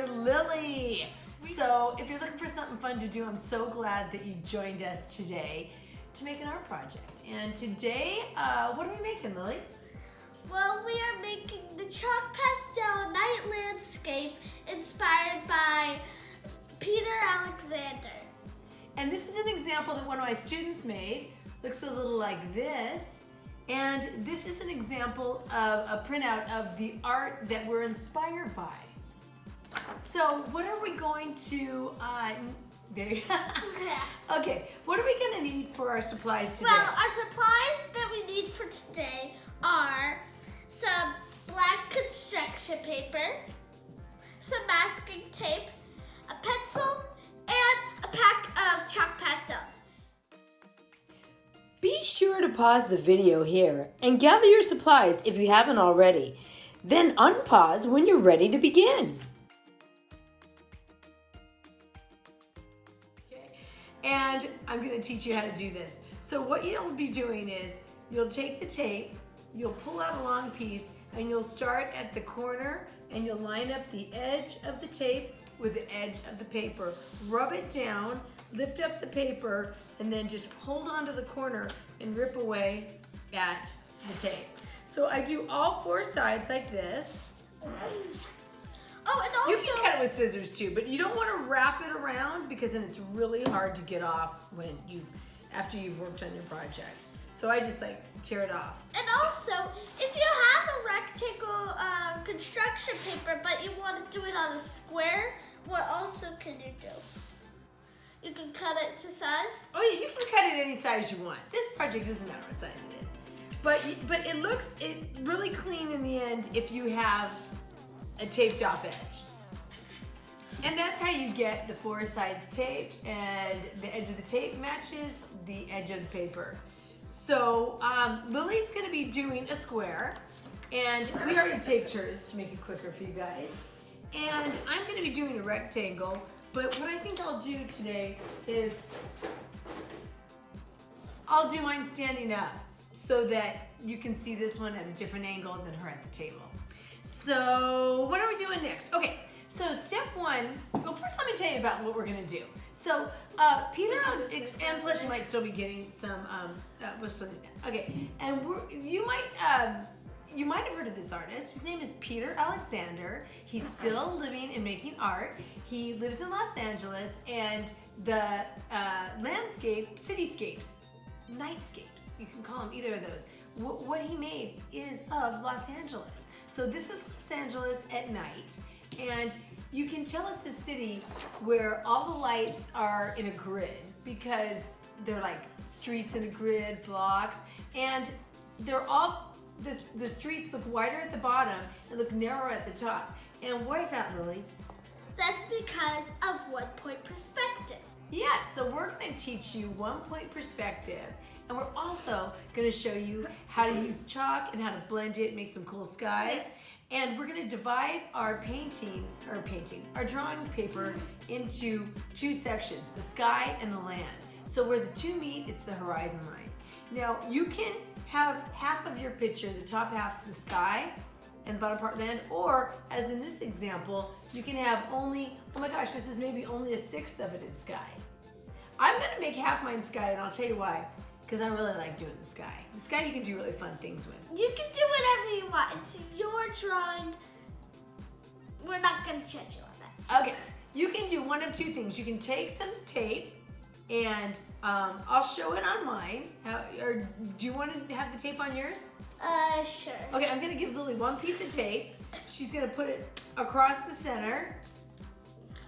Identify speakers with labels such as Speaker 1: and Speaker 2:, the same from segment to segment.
Speaker 1: daughter, Lily. So if you're looking for something fun to do, I'm so glad that you joined us today to make an art project. And today, what are we making, Lily?
Speaker 2: Well, we are making the chalk pastel night landscape inspired by Peter Alexander.
Speaker 1: And this is an example that one of my students made. Looks a little like this. And this is an example of a printout of the art that we're inspired by. So what are we going to, okay, what are we gonna need for our supplies today?
Speaker 2: Well, our supplies that we need for today are some black construction paper, some masking tape, a pencil, and a pack of chalk pastels.
Speaker 3: Be sure to pause the video here and gather your supplies if you haven't already. Then unpause when you're ready to begin.
Speaker 1: Okay. And I'm going to teach you how to do this. So what you'll be doing is you'll take the tape, you'll pull out a long piece, and you'll start at the corner and you'll line up the edge of the tape with the edge of the paper. Rub it down, lift up the paper, and then just hold on to the corner and rip away at the tape. So I do all four sides like this.
Speaker 2: Oh, and also
Speaker 1: You can cut it with scissors too, but you don't want to wrap it around because then it's really hard to get off after you've worked on your project. So I just like tear it off.
Speaker 2: And also, if you have a rectangle construction paper, but you want to do it on a square, what also can you do? You can cut it to size.
Speaker 1: Oh yeah, you can cut it any size you want. This project doesn't matter what size it is. But it looks really clean in the end if you have a taped off edge. And that's how you get the four sides taped, and the edge of the tape matches the edge of the paper. So Lily's gonna be doing a square, and we already taped hers to make it quicker for you guys. And I'm gonna be doing a rectangle, but what I think I'll do today is I'll do mine standing up so that you can see this one at a different angle than her at the table. So what are we doing next? Okay, so step one, well first let me tell you about what we're gonna do. So Peter, and plus you might still be getting some, okay, and you might have heard of this artist. His name is Peter Alexander. He's still living and making art. He lives in Los Angeles, and the landscape, cityscapes, nightscapes, you can call them either of those. What he made is of Los Angeles. So this is Los Angeles at night, and you can tell it's a city where all the lights are in a grid because they're like streets in a grid, blocks, and they're all, the streets look wider at the bottom and look narrower at the top. And why is that, Lily?
Speaker 2: That's because of one-point perspective.
Speaker 1: Yeah, so we're gonna teach you one-point perspective, and we're also gonna show you how to use chalk and how to blend it, make some cool skies.
Speaker 2: Yes.
Speaker 1: And we're gonna divide our our drawing paper into two sections, the sky and the land. So where the two meet, it's the horizon line. Now, you can have half of your picture, the top half the sky and the bottom part land, or as in this example, you can have only, oh my gosh, this is maybe only a sixth of it is sky. I'm gonna make half mine sky, and I'll tell you why. Because I really like doing the sky. The sky you can do really fun things with.
Speaker 2: You can do whatever you want. It's your drawing. We're not going to judge you on that. So.
Speaker 1: Okay, you can do one of two things. You can take some tape, and I'll show it on mine. Or do you want to have the tape on yours?
Speaker 2: Sure.
Speaker 1: Okay, I'm gonna give Lily one piece of tape. She's gonna put it across the center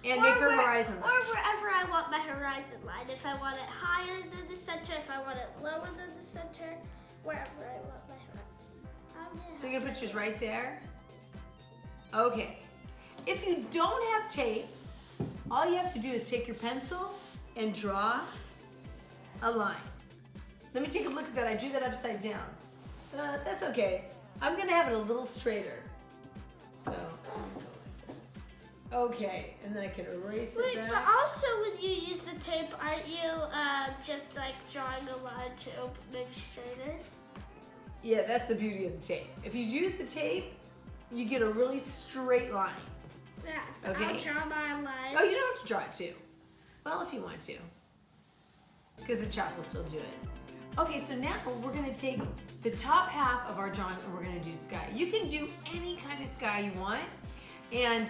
Speaker 1: and make her horizon line.
Speaker 2: Or wherever I want my horizon line. If I want it higher than the center, if I want it lower than the center, wherever I want my horizon.
Speaker 1: So you're gonna put yours right there? Okay. If you don't have tape, all you have to do is take your pencil and draw a line. Let me take a look at that. I drew that upside down. That's okay. I'm gonna have it a little straighter. So, okay, and then I can erase it back.
Speaker 2: But also when you use the tape, aren't you just like drawing a line to make straighter?
Speaker 1: Yeah, that's the beauty of the tape. If you use the tape, you get a really straight line.
Speaker 2: Yeah, so
Speaker 1: Okay.
Speaker 2: I'll draw my line.
Speaker 1: Oh, you don't have to draw it too. Well, if you want to. Because the chalk will still do it. Okay, so now we're gonna take the top half of our drawing and we're gonna do sky. You can do any kind of sky you want. And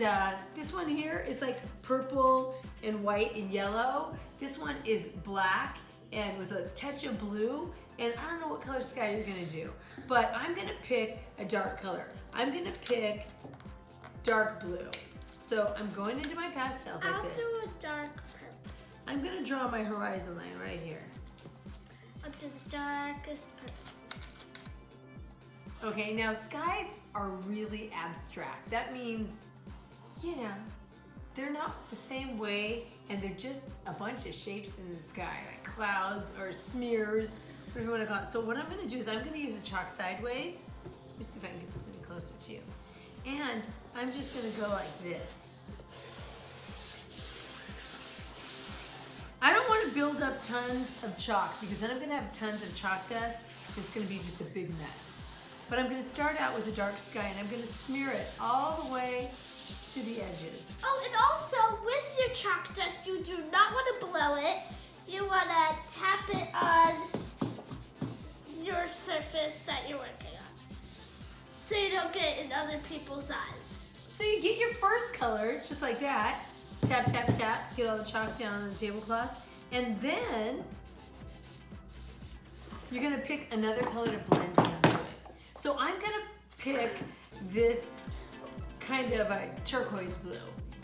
Speaker 1: this one here is like purple and white and yellow. This one is black and with a touch of blue. And I don't know what color sky you're gonna do, but I'm gonna pick a dark color. I'm gonna pick dark blue. So I'm going into my pastels like
Speaker 2: I'll
Speaker 1: this.
Speaker 2: do a dark purple.
Speaker 1: I'm gonna draw my horizon line right here.
Speaker 2: I'll do the darkest purple.
Speaker 1: Okay, now skies are really abstract. That means, you know, they're not the same way and they're just a bunch of shapes in the sky, like clouds or smears, whatever you want to call it. So what I'm gonna do is I'm gonna use a chalk sideways. Let me see if I can get this any closer to you. And I'm just gonna go like this. I don't want to build up tons of chalk because then I'm gonna have tons of chalk dust. It's gonna be just a big mess. But I'm gonna start out with a dark sky and I'm gonna smear it all the way to the edges.
Speaker 2: Oh, and also with your chalk dust, you do not want to blow it. You want to tap it on your surface that you're working on, so you don't get in other people's eyes.
Speaker 1: So you get your first color, just like that. Tap, tap, tap, get all the chalk down on the tablecloth. And then you're gonna pick another color to blend into it. So I'm gonna pick this kind of a turquoise blue.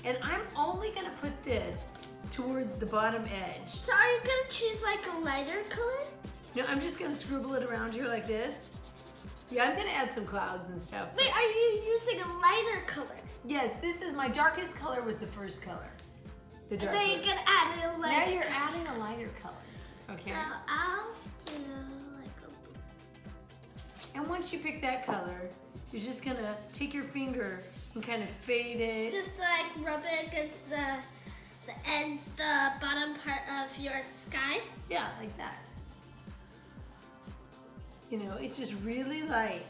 Speaker 1: And I'm only gonna put this towards the bottom edge.
Speaker 2: So are you gonna choose like a lighter color?
Speaker 1: No, I'm just gonna scribble it around here like this. Yeah, I'm gonna add some clouds and stuff.
Speaker 2: Wait, are you using a lighter color?
Speaker 1: Yes, this is my darkest color was the first color. The dark
Speaker 2: Then
Speaker 1: blue.
Speaker 2: you're gonna add a lighter
Speaker 1: Now you're
Speaker 2: color.
Speaker 1: adding a lighter color. Okay.
Speaker 2: So I'll do like a blue.
Speaker 1: And once you pick that color, you're just gonna take your finger and kind of fade it.
Speaker 2: Just like rub it against the bottom part of your sky.
Speaker 1: Yeah, like that. You know, it's just really light.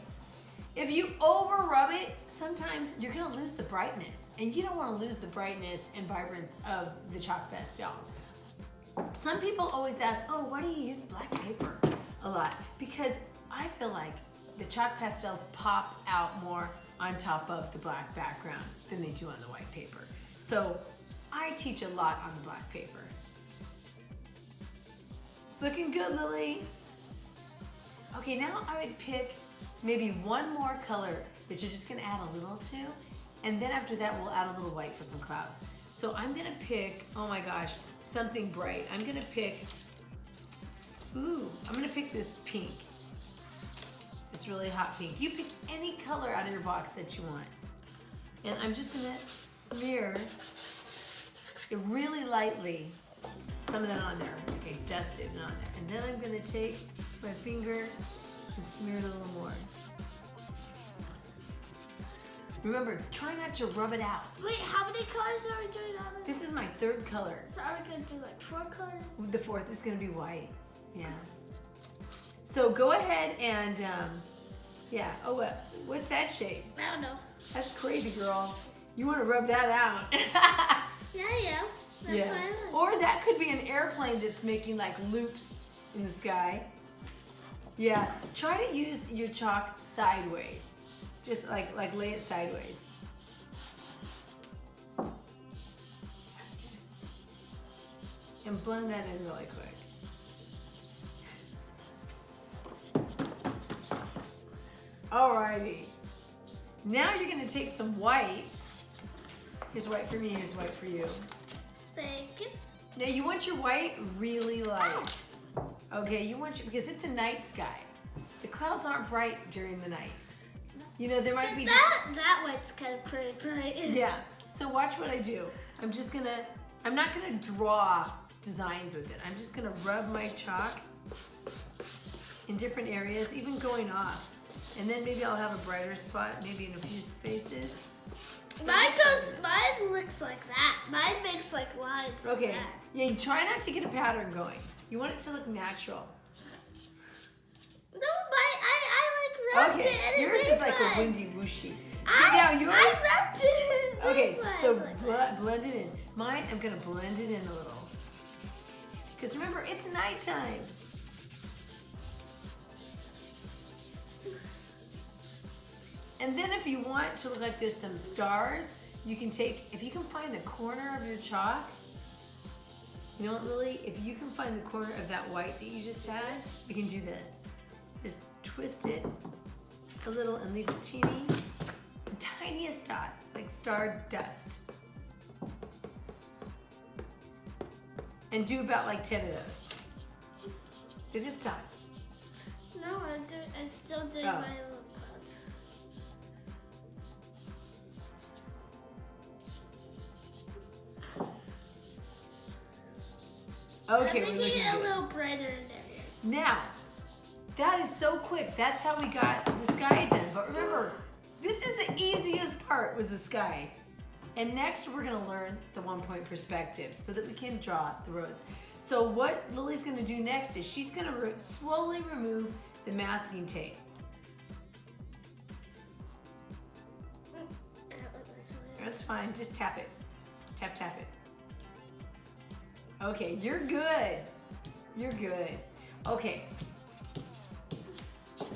Speaker 1: If you over rub it, sometimes you're gonna lose the brightness. And you don't wanna lose the brightness and vibrance of the chalk pastels. Some people always ask, oh, why do you use black paper a lot? Because I feel like the chalk pastels pop out more on top of the black background than they do on the white paper. So I teach a lot on the black paper. It's looking good, Lily. Okay, now I would pick maybe one more color that you're just gonna add a little to, and then after that we'll add a little white for some clouds. So I'm gonna pick, oh my gosh, something bright. I'm gonna pick this pink. This really hot pink. You pick any color out of your box that you want. And I'm just gonna smear it really lightly, some of that on there. Okay, dust it on there. And then I'm gonna take my finger and smear it a little more. Remember, try not to rub it out.
Speaker 2: Wait, how many colors are we doing on it?
Speaker 1: This is my third color.
Speaker 2: So are we gonna do like 4 colors?
Speaker 1: The fourth is gonna be white. Yeah. So go ahead and, yeah. Oh, what's that shape?
Speaker 2: I don't know.
Speaker 1: That's crazy, girl. You wanna rub that out.
Speaker 2: Yeah. That's what I want.
Speaker 1: Or that could be an airplane that's making like loops in the sky. Yeah. Try to use your chalk sideways. Just like lay it sideways. And blend that in really quick. Alrighty. Now you're gonna take some white. Here's white for me, here's white for you.
Speaker 2: Thank you.
Speaker 1: Now you want your white really light. Okay, because it's a night sky. The clouds aren't bright during the night. You know, there might be
Speaker 2: That white's kind of pretty bright.
Speaker 1: Yeah, so watch what I do. I'm not gonna draw designs with it. I'm just gonna rub my chalk in different areas, even going off. And then maybe I'll have a brighter spot, maybe in a few spaces.
Speaker 2: Mine looks like that. Mine makes like lines.
Speaker 1: Okay,
Speaker 2: Like that.
Speaker 1: yeah, you try not to get a pattern going. You want it to look natural.
Speaker 2: No, I like that.
Speaker 1: Okay,
Speaker 2: and it
Speaker 1: yours
Speaker 2: made
Speaker 1: is like a
Speaker 2: lines.
Speaker 1: windy whooshy. Now yours.
Speaker 2: I left it.
Speaker 1: Okay, so blend it in. Mine, I'm gonna blend it in a little. Because remember, it's nighttime. And then if you want to look like there's some stars, you can take, if you can find the corner of your chalk, you know what, Lily? If you can find the corner of that white that you just had, you can do this. Just twist it a little and leave the tiniest dots, like star dust. And do about like 10 of those. They're just dots.
Speaker 2: No, I'm still doing my little dots.
Speaker 1: Okay,
Speaker 2: I'm
Speaker 1: we're
Speaker 2: making
Speaker 1: looking
Speaker 2: it a
Speaker 1: good.
Speaker 2: little brighter in areas.
Speaker 1: Now, that is so quick. That's how we got the sky done. But remember, this is the easiest part, was the sky. And next we're gonna learn the 1-point perspective so that we can draw the roads. So what Lily's gonna do next is she's gonna slowly remove the masking tape. That's fine, just tap it. Tap, tap it. Okay, you're good. You're good. Okay.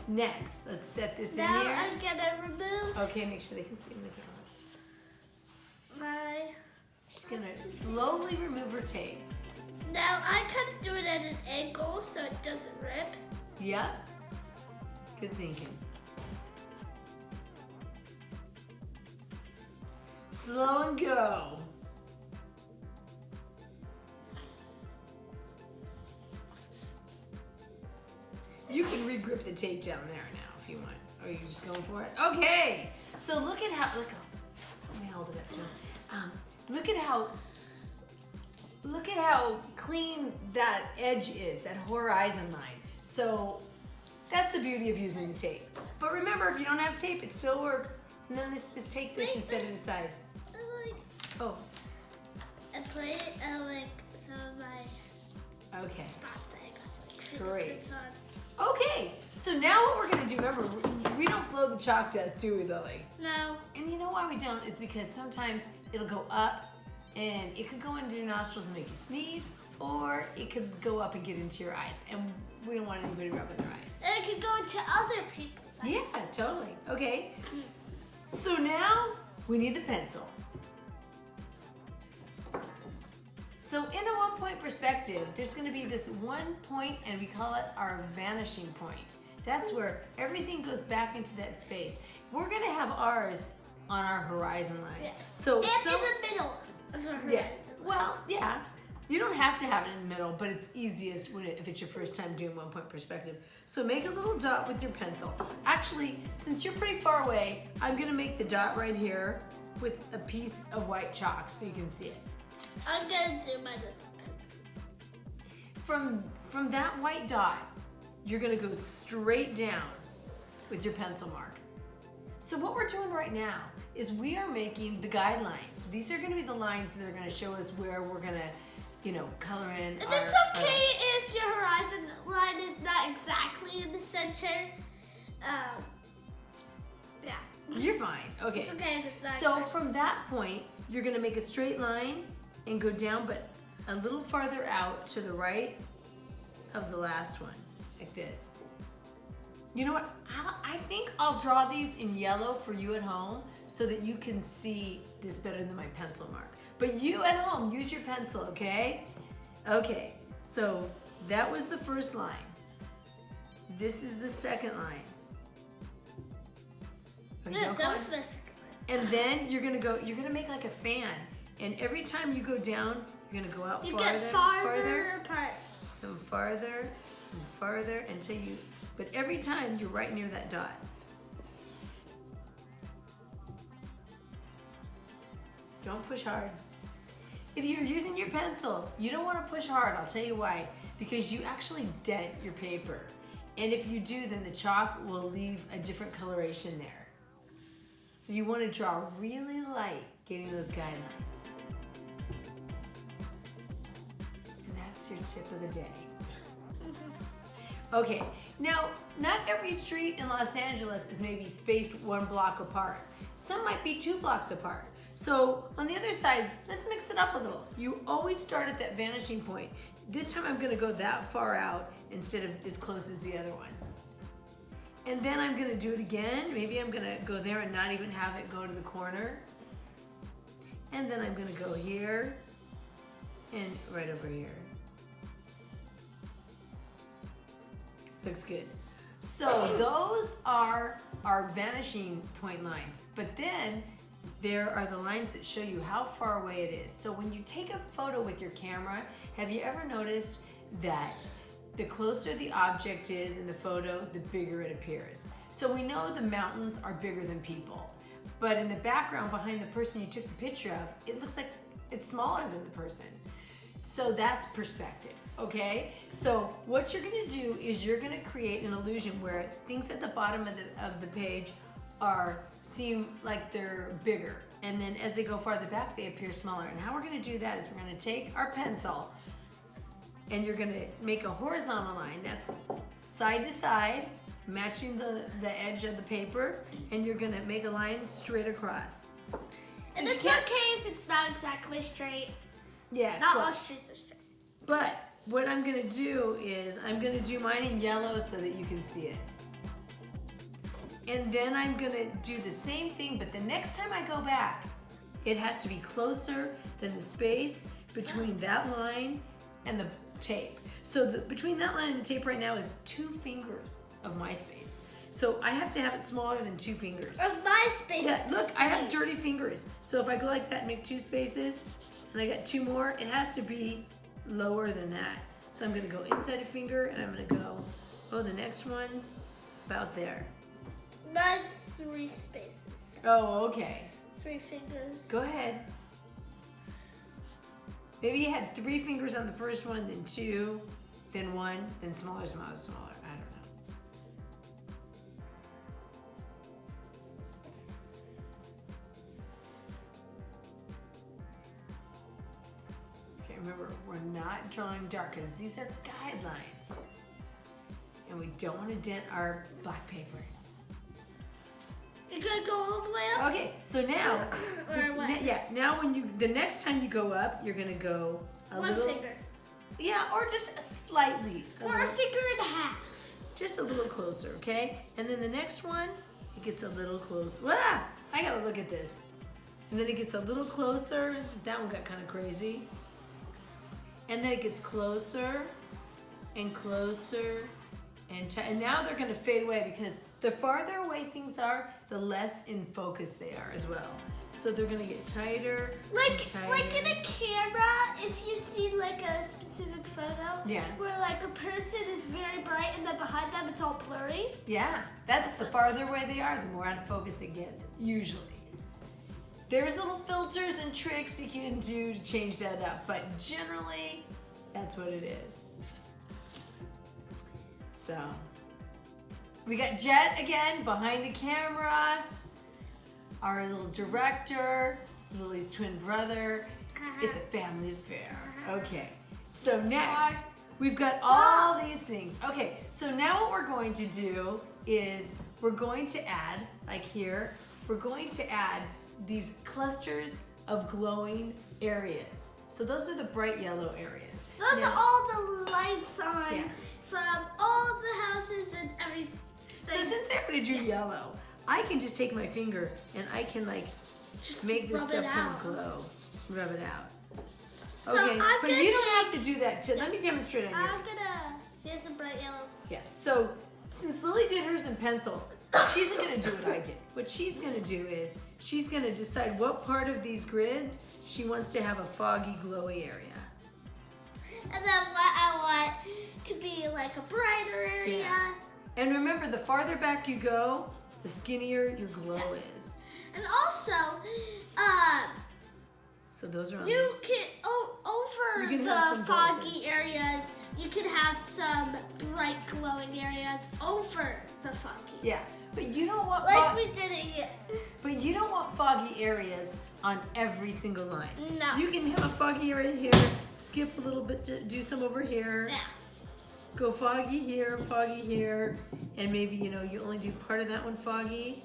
Speaker 1: Next, let's set this in
Speaker 2: Now
Speaker 1: here.
Speaker 2: I'm gonna remove
Speaker 1: Okay, make sure they can see in the camera.
Speaker 2: my...
Speaker 1: She's gonna slowly remove her tape.
Speaker 2: Now I kind of do it at an angle so it doesn't rip.
Speaker 1: Yep. Good thinking. Slow and go. You can re-grip the tape down there now if you want. Or you're just going for it? Okay. So look at how, let me hold it up to him. Look at how clean that edge is, that horizon line. So that's the beauty of using the tape. But remember, if you don't have tape, it still works. And then let's just take this and set it aside. Oh,
Speaker 2: I put it like some of my
Speaker 1: okay.
Speaker 2: spots that I got.
Speaker 1: Great.
Speaker 2: It's on.
Speaker 1: Okay, so now what we're gonna do, remember, we don't blow the chalk dust, do we, Lily?
Speaker 2: No.
Speaker 1: And you know why we don't is because sometimes it'll go up and it could go into your nostrils and make you sneeze, or it could go up and get into your eyes, and we don't want anybody rubbing their eyes.
Speaker 2: And it could go into other people's eyes.
Speaker 1: Yeah, totally. Okay, so now we need the pencil. So in a 1-point perspective, there's gonna be this 1 point, and we call it our vanishing point. That's where everything goes back into that space. We're gonna have ours on our horizon line.
Speaker 2: Yes.
Speaker 1: So
Speaker 2: and in the middle of the horizon.
Speaker 1: yeah. Well, yeah. You don't have to have it in the middle, but it's easiest if it's your first time doing 1-point perspective. So make a little dot with your pencil. Actually, since you're pretty far away, I'm gonna make the dot right here with a piece of white chalk so you can see it.
Speaker 2: I'm gonna do my little pencil.
Speaker 1: From that white dot, you're gonna go straight down with your pencil mark. So what we're doing right now is we are making the guidelines. These are gonna be the lines that are gonna show us where we're gonna, color in.
Speaker 2: And it's okay if your horizon line is not exactly in the center. Yeah.
Speaker 1: You're fine. Okay.
Speaker 2: It's okay if it's not.
Speaker 1: So
Speaker 2: exactly.
Speaker 1: from that point, you're gonna make a straight line and go down, but a little farther out to the right of the last one, like this. You know what? I think I'll draw these in yellow for you at home so that you can see this better than my pencil mark. But you at home, use your pencil, okay? Okay, so that was the first line. This is the second line. Okay,
Speaker 2: No,
Speaker 1: don't
Speaker 2: that
Speaker 1: call
Speaker 2: was
Speaker 1: it-
Speaker 2: the second one.
Speaker 1: And then you're gonna make like a fan. And every time you go down, you're gonna go out
Speaker 2: You
Speaker 1: farther,
Speaker 2: get farther apart.
Speaker 1: and farther, and farther until but every time you're right near that dot. Don't push hard. If you're using your pencil, you don't want to push hard. I'll tell you why. Because you actually dent your paper. And if you do, then the chalk will leave a different coloration there. So you want to draw really light, getting those guidelines. And that's your tip of the day. Okay, now, not every street in Los Angeles is maybe spaced 1 block apart. Some might be 2 blocks apart. So on the other side, let's mix it up a little. You always start at that vanishing point. This time I'm gonna go that far out instead of as close as the other one. And then I'm gonna do it again. Maybe I'm gonna go there and not even have it go to the corner. And then I'm gonna go here and right over here. Looks good. So those are our vanishing point lines. But then there are the lines that show you how far away it is. So when you take a photo with your camera, have you ever noticed that the closer the object is in the photo, the bigger it appears? So we know the mountains are bigger than people, but in the background behind the person you took the picture of, it looks like it's smaller than the person. So that's perspective, okay? So what you're gonna do is you're gonna create an illusion where things at the bottom of the page seem like they're bigger. And then as they go farther back, they appear smaller. And how we're gonna do that is we're gonna take our pencil and you're gonna make a horizontal line that's side to side, matching the edge of the paper, and you're gonna make a line straight across.
Speaker 2: And it's okay if it's not exactly straight.
Speaker 1: Yeah,
Speaker 2: not all streets are straight.
Speaker 1: But what I'm gonna do is I'm gonna do mine in yellow so that you can see it. And then I'm gonna do the same thing, but the next time I go back, it has to be closer than the space between that line and the tape. So between that line and the tape right now is 2 fingers of my space. So I have to have it smaller than 2 fingers.
Speaker 2: Of my space.
Speaker 1: Yeah, look, I have dirty fingers. So if I go like that and make 2 spaces, and I got 2 more, it has to be lower than that. So I'm gonna go inside a finger, and I'm gonna go, oh, the next one's about there.
Speaker 2: Mine's 3 spaces.
Speaker 1: Oh, okay.
Speaker 2: 3 fingers.
Speaker 1: Go ahead. Maybe you had 3 fingers on the first one, then 2, then 1, then smaller, smaller, smaller. I don't know. Okay, remember, we're not drawing dark because these are guidelines. And we don't want to dent our black paper.
Speaker 2: You're gonna go all the way up?
Speaker 1: Okay, so now, now the next time you go up, you're gonna go a
Speaker 2: One
Speaker 1: little.
Speaker 2: finger.
Speaker 1: Yeah, or just slightly.
Speaker 2: Or a finger and a half.
Speaker 1: Just a little closer, okay? And then the next one, it gets a little closer. Wow, I gotta look at this. And then it gets a little closer. That one got kind of crazy. And then it gets closer and closer and now they're gonna fade away because the farther away things are, the less in focus they are as well. So they're gonna get tighter and tighter.
Speaker 2: Like in a camera, if you see like a specific photo, where like a person is very bright and then behind them it's all blurry.
Speaker 1: Yeah, that's the farther away they are, the more out of focus it gets, usually. There's little filters and tricks you can do to change that up, but generally, that's what it is. So, we got Jet again behind the camera, our little director, Lily's twin brother. It's a family affair. Okay, so next, we've got all these things. Okay, so now what we're going to do is we're going to add, like here, we're going to add these clusters of glowing areas. So those are the bright yellow areas.
Speaker 2: Those are all the lights on from all the houses and everything.
Speaker 1: So since I already drew yellow, I can just take my finger and I can like just make this stuff kind of glow. Rub it out.
Speaker 2: So
Speaker 1: okay, but you don't have to do that too. Let me demonstrate on yours.
Speaker 2: Here's a bright yellow.
Speaker 1: Yeah, so since Lily did hers in pencil, she's not gonna do what I did. What she's gonna do is, she's gonna decide what part of these grids she wants to have a foggy, glowy area.
Speaker 2: And then what I want to be like a brighter area.
Speaker 1: Yeah. And remember, the farther back you go, the skinnier your glow is.
Speaker 2: And also,
Speaker 1: so those are on
Speaker 2: you can, over the foggy areas, you can have some bright glowing areas over the foggy.
Speaker 1: Yeah, but you don't want
Speaker 2: we did it here.
Speaker 1: But you don't want foggy areas on every single line.
Speaker 2: No.
Speaker 1: You can have a foggy area here, skip a little bit to do some over here.
Speaker 2: Yeah.
Speaker 1: Go foggy here, and maybe, you only do part of that one foggy.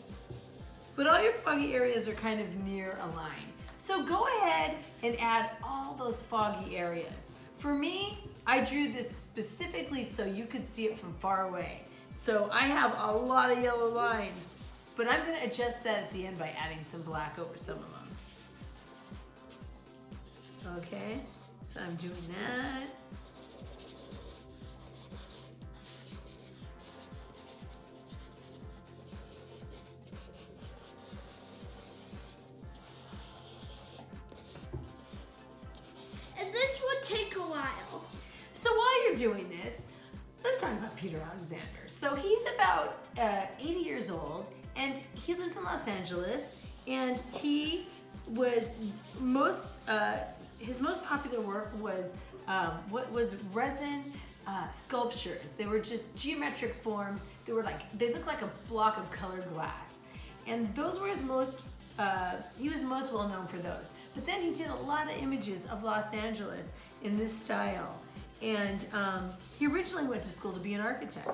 Speaker 1: but all your foggy areas are kind of near a line. So go ahead and add all those foggy areas. For me, I drew this specifically so you could see it from far away. So I have a lot of yellow lines, but I'm gonna adjust that at the end by adding some black over some of them. Okay, so I'm doing that.
Speaker 2: And this would take a while.
Speaker 1: So while you're doing this, let's talk about Peter Alexander. So he's about 80 years old, and he lives in Los Angeles, and he was his most popular work was what was resin sculptures. They were just geometric forms. They looked like a block of colored glass, and those were his most. He was most well known for those. But then he did a lot of images of Los Angeles in this style, and he originally went to school to be an architect.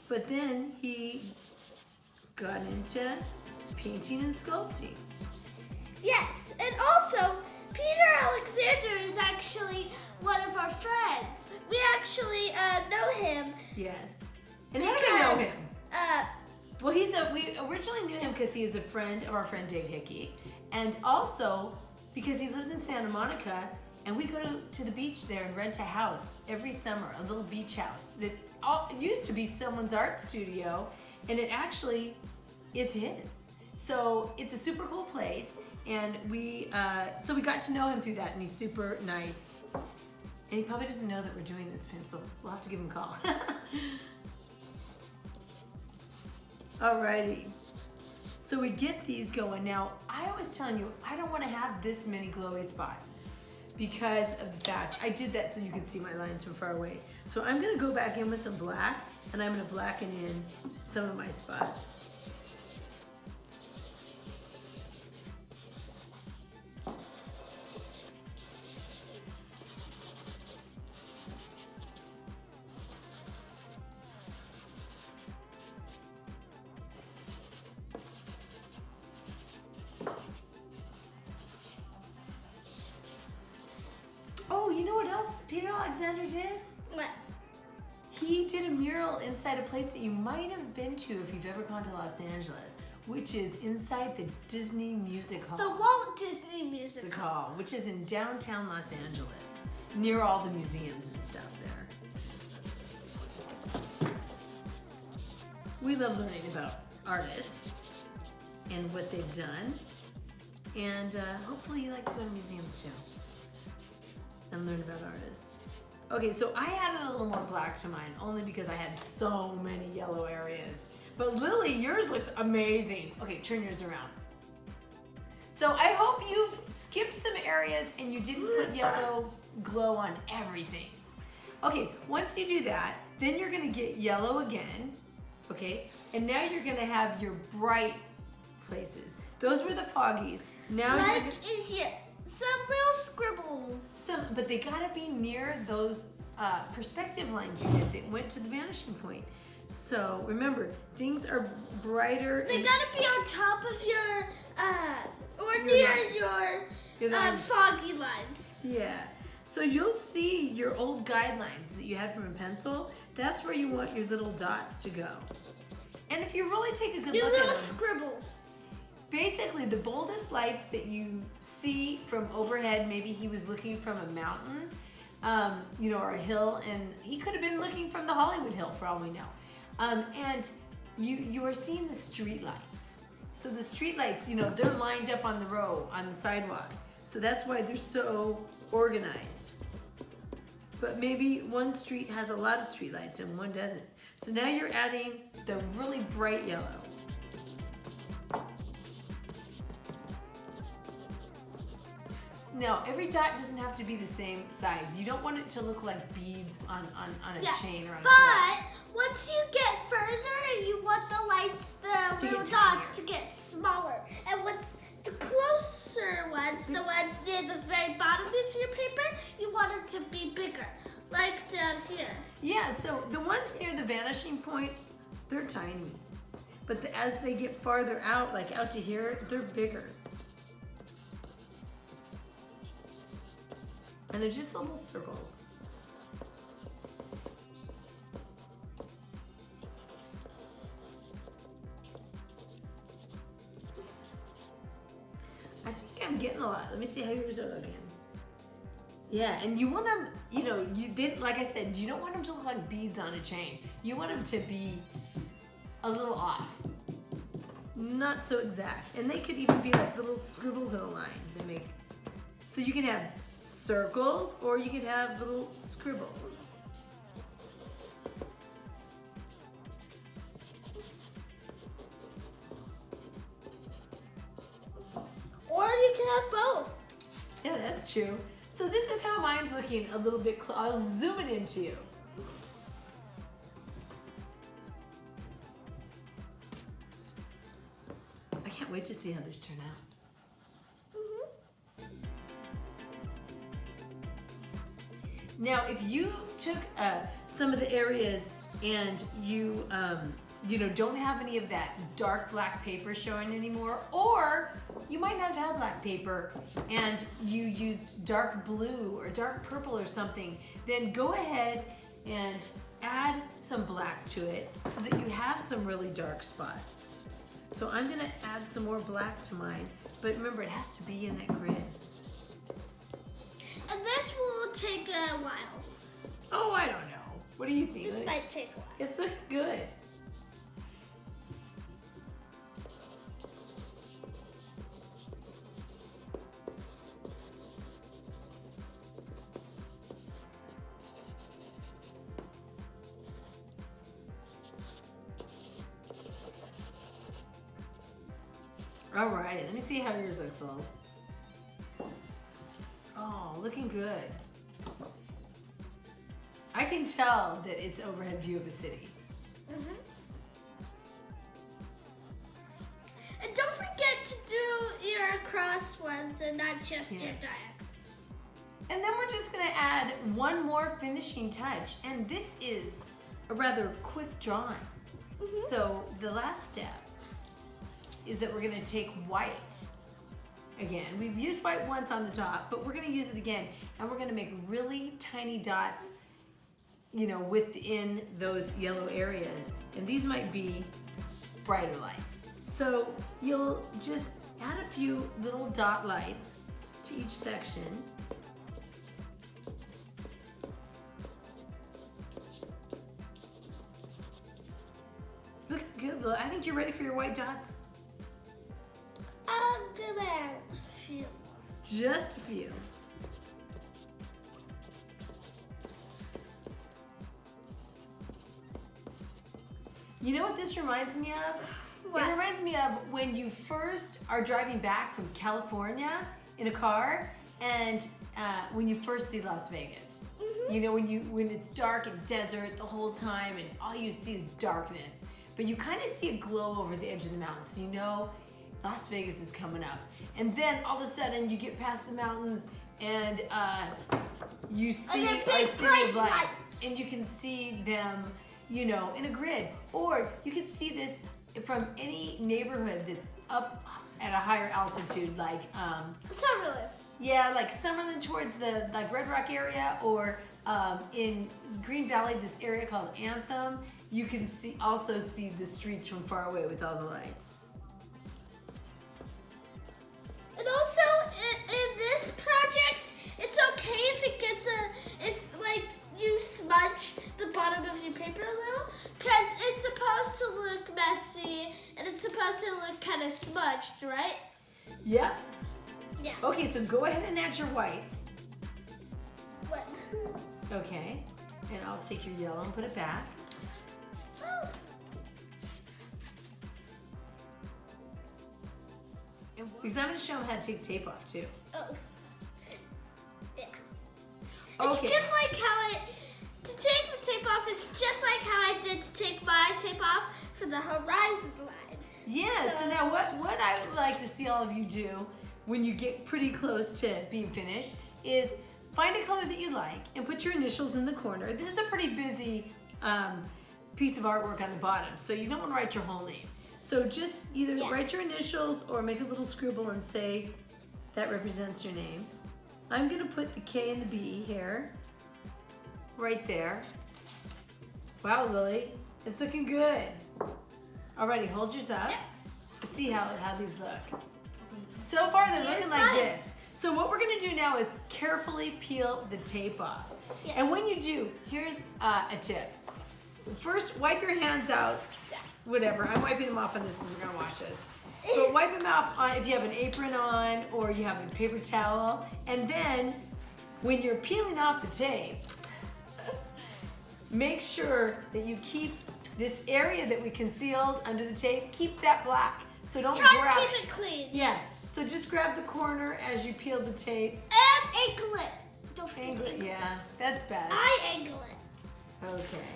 Speaker 1: But then he got into painting and sculpting.
Speaker 2: Yes, and also Peter Alexander is actually one of our friends. We actually know him.
Speaker 1: Yes. And how do we know him? Well, we originally knew him because he is a friend of our friend Dave Hickey, and also because he lives in Santa Monica, and we go to the beach there and rent a house every summer, a little beach house that used to be someone's art studio, and it actually is his. So it's a super cool place, and we got to know him through that, and he's super nice. And he probably doesn't know that we're doing this pin, so we'll have to give him a call. Alrighty, so we get these going. Now, I was telling you, I don't want to have this many glowy spots because of the fact, I did that so you could see my lines from far away. So I'm gonna go back in with some black, and I'm gonna blacken in some of my spots. Oh, you know what else Peter Alexander did?
Speaker 2: What?
Speaker 1: He did a mural inside a place that you might have been to if you've ever gone to Los Angeles, which is inside the Disney Music Hall.
Speaker 2: The Walt Disney Music
Speaker 1: Hall, which is in downtown Los Angeles, near all the museums and stuff there. We love learning about artists and what they've done, and hopefully you like to go to museums too and learn about artists. Okay, so I added a little more black to mine only because I had so many yellow areas. But Lily, yours looks amazing. Okay, turn yours around. So I hope you've skipped some areas and you didn't put yellow glow on everything. Okay, once you do that, then you're gonna get yellow again, okay? And now you're gonna have your bright places. Those were the foggies. Now you're
Speaker 2: like in here. Some little scribbles.
Speaker 1: But they gotta be near those perspective lines you did that went to the vanishing point. So remember, things are brighter.
Speaker 2: They gotta be on top of your, or near your foggy lines.
Speaker 1: Yeah. So you'll see your old guidelines that you had from a pencil. That's where you want your little dots to go. And if you really take a good
Speaker 2: Your
Speaker 1: look at
Speaker 2: little
Speaker 1: them,
Speaker 2: scribbles.
Speaker 1: basically the boldest lights that you see from overhead, maybe he was looking from a mountain, or a hill, and he could have been looking from the Hollywood Hill for all we know. And you are seeing the street lights. So the street lights, they're lined up on the row, on the sidewalk. So that's why they're so organized. But maybe one street has a lot of street lights and one doesn't. So now you're adding the really bright yellow. Now, every dot doesn't have to be the same size. You don't want it to look like beads on a chain or on a thread.
Speaker 2: But once you get further, you want the lights, the little dots to get smaller. And once the closer ones, the ones near the very bottom of your paper, you want them to be bigger, like down here.
Speaker 1: Yeah, so the ones near the vanishing point, they're tiny. But as they get farther out, like out to here, they're bigger. And they're just little circles. I think I'm getting a lot. Let me see how yours are looking. Yeah, and you want them, you know, you didn't, like I said, you don't want them to look like beads on a chain. You want them to be a little off. Not so exact. And they could even be like little scribbles in a line that make, so you can have circles or you could have little scribbles.
Speaker 2: Or you can have both.
Speaker 1: Yeah, that's true. So this is how mine's looking a little bit I'll zoom it into you. I can't wait to see how this turn out. Now, if you took some of the areas and you, you know, don't have any of that dark black paper showing anymore, or you might not have black paper and you used dark blue or dark purple or something, then go ahead and add some black to it so that you have some really dark spots. So I'm gonna add some more black to mine, but remember it has to be in that grid.
Speaker 2: And this will take a while.
Speaker 1: Oh, I don't know. What do you think?
Speaker 2: This might take a while.
Speaker 1: It's looking good. All right, let me see how yours looks, Lils. Oh, looking good. I can tell that it's overhead view of a city.
Speaker 2: And don't forget to do your cross ones and not just your diagonals.
Speaker 1: And then we're just gonna add one more finishing touch, and this is a rather quick drawing. So the last step is that we're gonna take white. Again, we've used white once on the top, but we're gonna use it again, and we're gonna make really tiny dots, you know, within those yellow areas. And these might be brighter lights. So you'll just add a few little dot lights to each section. Look good, Lil. I think you're ready for your white dots.
Speaker 2: I'm gonna add a few.
Speaker 1: Just a few. You know what this reminds me of?
Speaker 2: What?
Speaker 1: It reminds me of when you first are driving back from California in a car, and when you first see Las Vegas. You know, when it's dark and desert the whole time, and all you see is darkness, but you kind of see a glow over the edge of the mountain, so you know Las Vegas is coming up. And then all of a sudden you get past the mountains and you see
Speaker 2: they're
Speaker 1: a
Speaker 2: big
Speaker 1: city
Speaker 2: bright
Speaker 1: of lights,
Speaker 2: lights.
Speaker 1: and you can see them, you know, in a grid. Or you can see this from any neighborhood that's up at a higher altitude, like
Speaker 2: Summerlin.
Speaker 1: yeah, like Summerlin towards the like Red Rock area, or in Green Valley, this area called Anthem. You can also see the streets from far away with all the lights.
Speaker 2: And also, in this project, it's okay if it gets if like you smudge the bottom of your paper a little, because it's supposed to look messy and it's supposed to look kind of smudged, right?
Speaker 1: Yeah.
Speaker 2: Yeah.
Speaker 1: Okay, so go ahead and add your whites.
Speaker 2: What?
Speaker 1: Okay. And I'll take your yellow and put it back.
Speaker 2: Oh.
Speaker 1: Because I'm going to show them how to take tape off too.
Speaker 2: Oh. Yeah. It's
Speaker 1: Okay.
Speaker 2: just like how to take the tape off, it's just like how I did to take my tape off for the horizon line.
Speaker 1: Yeah, so now what I would like to see all of you do when you get pretty close to being finished is find a color that you like and put your initials in the corner. This is a pretty busy piece of artwork on the bottom, so you don't want to write your whole name. So just either
Speaker 2: Yeah.
Speaker 1: write your initials or make a little scribble and say that represents your name. I'm gonna put the K and the B here, right there. Wow, Lily, it's looking good. Alrighty, hold yours up.
Speaker 2: Yep.
Speaker 1: Let's see how these look. So far, they're looking like
Speaker 2: fine.
Speaker 1: this. So what we're gonna do now is carefully peel the tape off.
Speaker 2: Yes.
Speaker 1: And when you do, here's a tip. First, wipe your hands out. Whatever, I'm wiping them off on this because we're gonna wash this. But wipe them off on if you have an apron on or you have a paper towel. And then, when you're peeling off the tape, make sure that you keep this area that we concealed under the tape, keep that black. So don't
Speaker 2: Try
Speaker 1: grab
Speaker 2: to keep it clean.
Speaker 1: Yes. So just grab the corner as you peel the tape.
Speaker 2: And angle it. Don't forget
Speaker 1: Angle
Speaker 2: to
Speaker 1: it.
Speaker 2: angle it.
Speaker 1: Yeah, that's best.
Speaker 2: I angle it.
Speaker 1: Okay.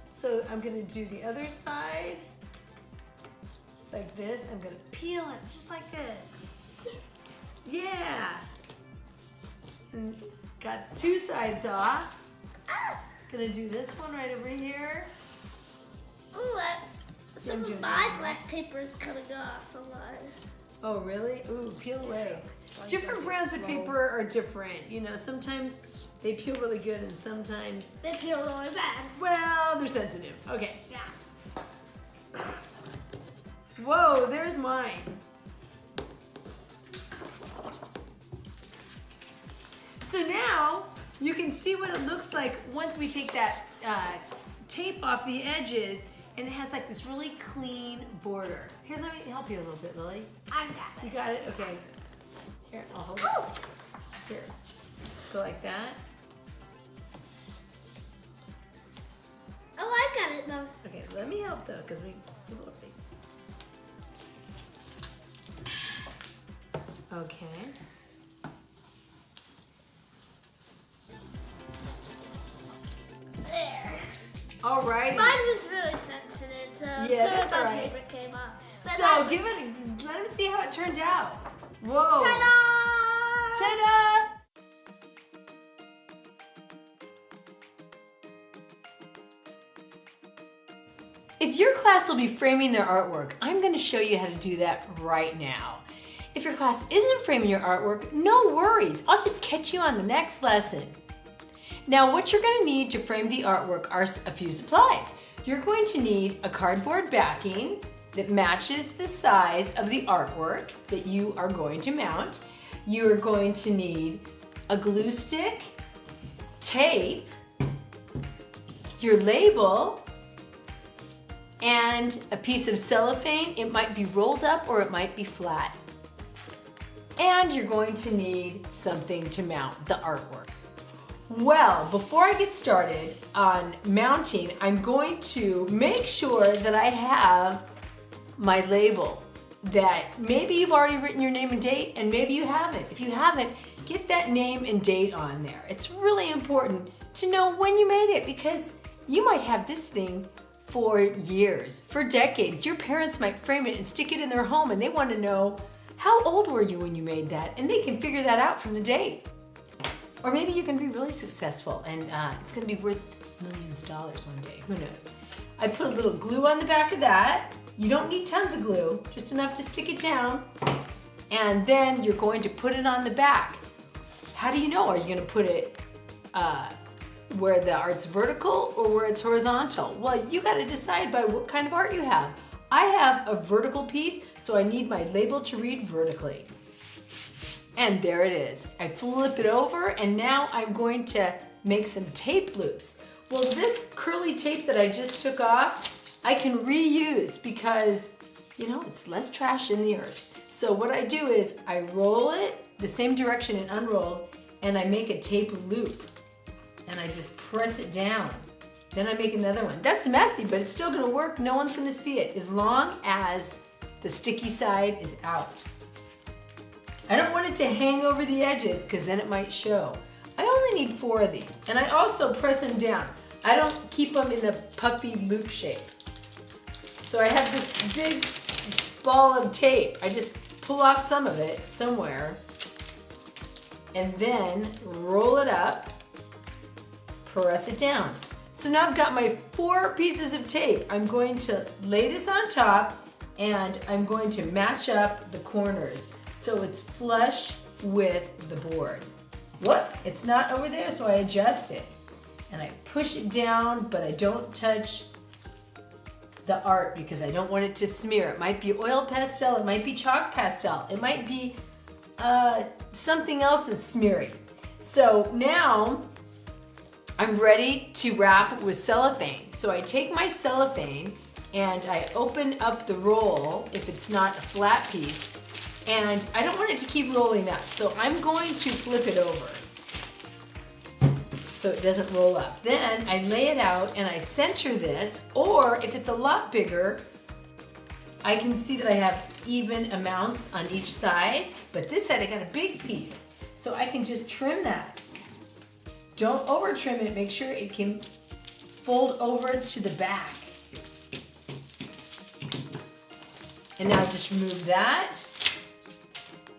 Speaker 1: So I'm gonna do the other side. Just like this. I'm gonna peel it just like this. Yeah. And got two sides off.
Speaker 2: Ah.
Speaker 1: Gonna do this one right over here.
Speaker 2: Ooh, some
Speaker 1: I'm
Speaker 2: of
Speaker 1: doing
Speaker 2: my
Speaker 1: that.
Speaker 2: black paper is coming off a lot.
Speaker 1: Oh, really? Ooh, peel away. Different brands of paper are different. You know, sometimes they peel really good and sometimes,
Speaker 2: They peel really bad.
Speaker 1: well, they're sensitive. Okay.
Speaker 2: Yeah.
Speaker 1: Whoa, there's mine. So now you can see what it looks like once we take that tape off the edges, and it has like this really clean border. Here, let me help you a little bit, Lily.
Speaker 2: I got
Speaker 1: You
Speaker 2: it.
Speaker 1: got it? Okay. Here, I'll hold
Speaker 2: Oh.
Speaker 1: it. Here. Go like that.
Speaker 2: Oh, I got it now.
Speaker 1: Okay, so let me help though, because we. Okay.
Speaker 2: There.
Speaker 1: All right.
Speaker 2: Mine was really sensitive, so
Speaker 1: Yeah,
Speaker 2: some
Speaker 1: that's
Speaker 2: of
Speaker 1: all
Speaker 2: my
Speaker 1: right.
Speaker 2: paper came off. But
Speaker 1: So
Speaker 2: that's
Speaker 1: give it. Let him see how it turned out. Whoa.
Speaker 2: ta-da!
Speaker 1: Ta-da! If your class will be framing their artwork, I'm going to show you how to do that right now. If your class isn't framing your artwork, no worries. I'll just catch you on the next lesson. Now, what you're going to need to frame the artwork are a few supplies. You're going to need a cardboard backing that matches the size of the artwork that you are going to mount. You are going to need a glue stick, tape, your label, and a piece of cellophane. It might be rolled up or it might be flat. And you're going to need something to mount the artwork. Well, before I get started on mounting, I'm going to make sure that I have my label, that maybe you've already written your name and date and maybe you haven't. If you haven't, get that name and date on there. It's really important to know when you made it because you might have this thing for years, for decades. Your parents might frame it and stick it in their home and they want to know, how old were you when you made that? And they can figure that out from the date. Or maybe you're going to be really successful and it's going to be worth millions of dollars one day. Who knows? I put a little glue on the back of that. You don't need tons of glue, just enough to stick it down. And then you're going to put it on the back. How do you know? Are you going to put it where the art's vertical or where it's horizontal? Well, you got to decide by what kind of art you have. I have a vertical piece, so I need my label to read vertically. And there it is. I flip it over and now I'm going to make some tape loops. Well, this curly tape that I just took off, I can reuse because, you know, it's less trash in the earth. So what I do is I roll it the same direction it unrolled and I make a tape loop and I just press it down. Then I make another one. That's messy, but it's still gonna work. No one's gonna see it as long as the sticky side is out. I don't want it to hang over the edges because then it might show. I only need 4 of these and I also press them down. I don't keep them in a puffy loop shape. So I have this big ball of tape. I just pull off some of it somewhere and then roll it up, press it down. So now I've got my 4 pieces of tape. I'm going to lay this on top and I'm going to match up the corners so it's flush with the board. Whoop, it's not over there, so I adjust it. And I push it down, but I don't touch the art because I don't want it to smear. It might be oil pastel, it might be chalk pastel, it might be something else that's smeary. So now I'm ready to wrap with cellophane. So I take my cellophane and I open up the roll if it's not a flat piece, and I don't want it to keep rolling up. So I'm going to flip it over so it doesn't roll up. Then I lay it out and I center this, or if it's a lot bigger, I can see that I have even amounts on each side, but this side I got a big piece. So I can just trim that. Don't over trim it, make sure it can fold over to the back. And now just remove that.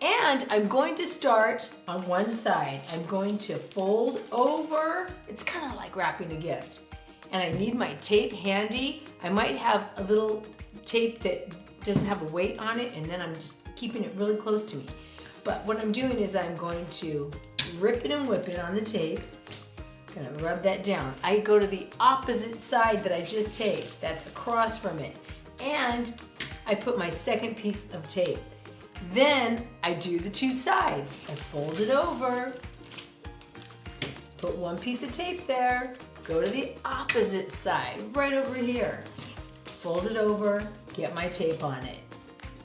Speaker 1: And I'm going to start on one side. I'm going to fold over. It's kind of like wrapping a gift. And I need my tape handy. I might have a little tape that doesn't have a weight on it, and then I'm just keeping it really close to me. But what I'm doing is I'm going to rip it and whip it on the tape. I'm gonna rub that down. I go to the opposite side that I just taped. That's across from it. And I put my second piece of tape. Then I do the 2 sides. I fold it over, put 1 piece of tape there, go to the opposite side, right over here. Fold it over, get my tape on it.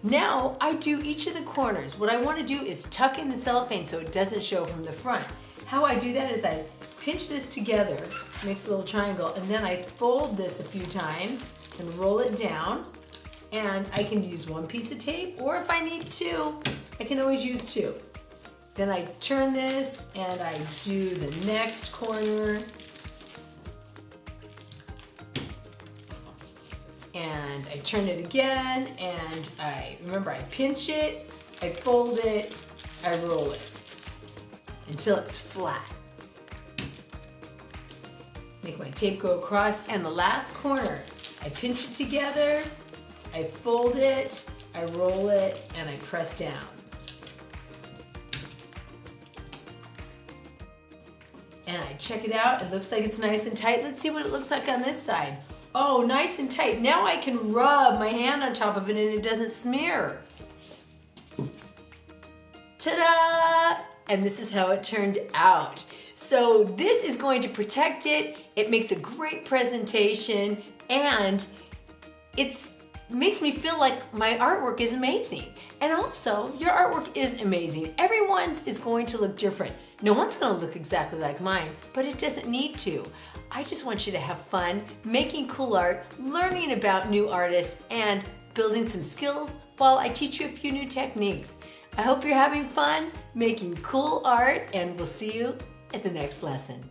Speaker 1: Now I do each of the corners. What I want to do is tuck in the cellophane so it doesn't show from the front. How I do that is I pinch this together, makes a little triangle, and then I fold this a few times and roll it down. And I can use 1 piece of tape, or if I need 2, I can always use 2. Then I turn this and I do the next corner. And I turn it again, and remember I pinch it, I fold it, I roll it until it's flat. Make my tape go across, and the last corner, I pinch it together, I fold it, I roll it, and I press down. And I check it out. It looks like it's nice and tight. Let's see what it looks like on this side. Oh, nice and tight. Now I can rub my hand on top of it and it doesn't smear. Ta-da! And this is how it turned out. So this is going to protect it. It makes a great presentation, and it makes me feel like my artwork is amazing. And also, your artwork is amazing. Everyone's is going to look different. No one's going to look exactly like mine, but it doesn't need to. I just want you to have fun making cool art, learning about new artists, and building some skills while I teach you a few new techniques. I hope you're having fun making cool art, and we'll see you at the next lesson.